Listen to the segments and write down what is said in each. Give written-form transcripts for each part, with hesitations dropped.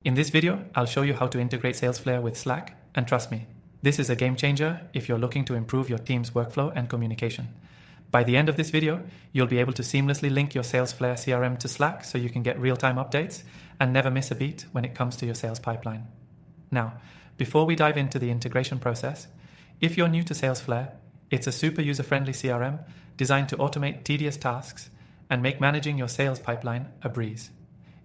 In this video, I'll show you how to integrate Salesflare with Slack, and trust me, this is a game changer if you're looking to improve your team's workflow and communication. By the end of this video, you'll be able to seamlessly link your Salesflare CRM to Slack so you can get real-time updates and never miss a beat when it comes to your sales pipeline. Now, before we dive into the integration process, if you're new to Salesflare, it's a super user-friendly CRM designed to automate tedious tasks and make managing your sales pipeline a breeze.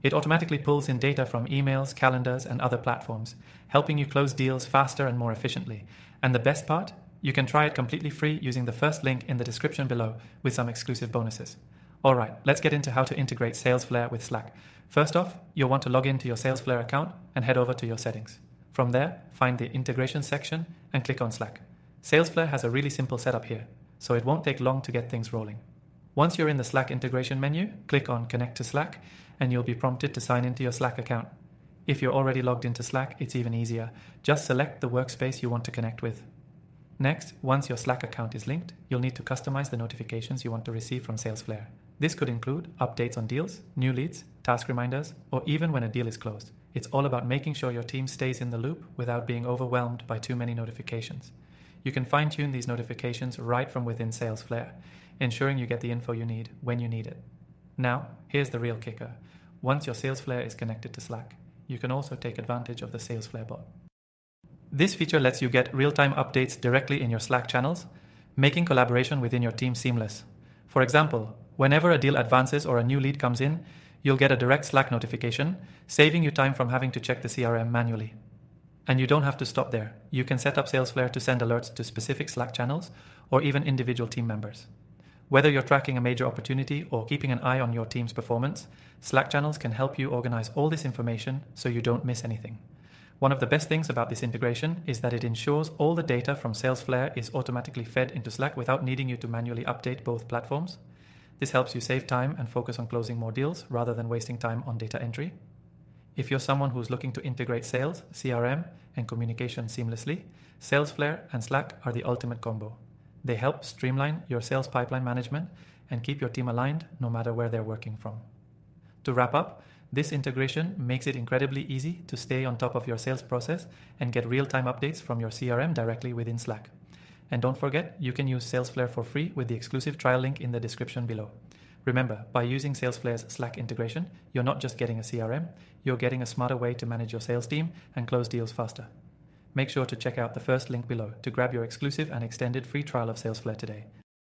It automatically pulls in data from emails, calendars, and other platforms, helping you close deals faster and more efficiently. And the best part? You can try it completely free using the first link in the description below with some exclusive bonuses. All right, let's get into how to integrate Salesflare with Slack. First off, you'll want to log into your Salesflare account and head over to your settings. From there, find the integration section and click on Slack. Salesflare has a really simple setup here, so it won't take long to get things rolling. Once you're in the Slack integration menu, click on Connect to Slack, and you'll be prompted to sign into your Slack account. If you're already logged into Slack, it's even easier. Just select the workspace you want to connect with. Next, once your Slack account is linked, you'll need to customize the notifications you want to receive from Salesflare. This could include updates on deals, new leads, task reminders, or even when a deal is closed. It's all about making sure your team stays in the loop without being overwhelmed by too many notifications. You can fine-tune these notifications right from within Salesflare, ensuring you get the info you need when you need it. Now, here's the real kicker. Once your Salesflare is connected to Slack, you can also take advantage of the Salesflare bot. This feature lets you get real-time updates directly in your Slack channels, making collaboration within your team seamless. For example, whenever a deal advances or a new lead comes in, you'll get a direct Slack notification, saving you time from having to check the CRM manually. And you don't have to stop there. You can set up Salesflare to send alerts to specific Slack channels or even individual team members. Whether you're tracking a major opportunity or keeping an eye on your team's performance, Slack channels can help you organize all this information so you don't miss anything. One of the best things about this integration is that it ensures all the data from Salesflare is automatically fed into Slack without needing you to manually update both platforms. This helps you save time and focus on closing more deals rather than wasting time on data entry. If you're someone who's looking to integrate sales, CRM, and communication seamlessly, Salesflare and Slack are the ultimate combo. They help streamline your sales pipeline management and keep your team aligned no matter where they're working from. To wrap up, this integration makes it incredibly easy to stay on top of your sales process and get real-time updates from your CRM directly within Slack. And don't forget, you can use Salesflare for free with the exclusive trial link in the description below. Remember, by using Salesflare's Slack integration, you're not just getting a CRM, you're getting a smarter way to manage your sales team and close deals faster. Make sure to check out the first link below to grab your exclusive and extended free trial of Salesflare today.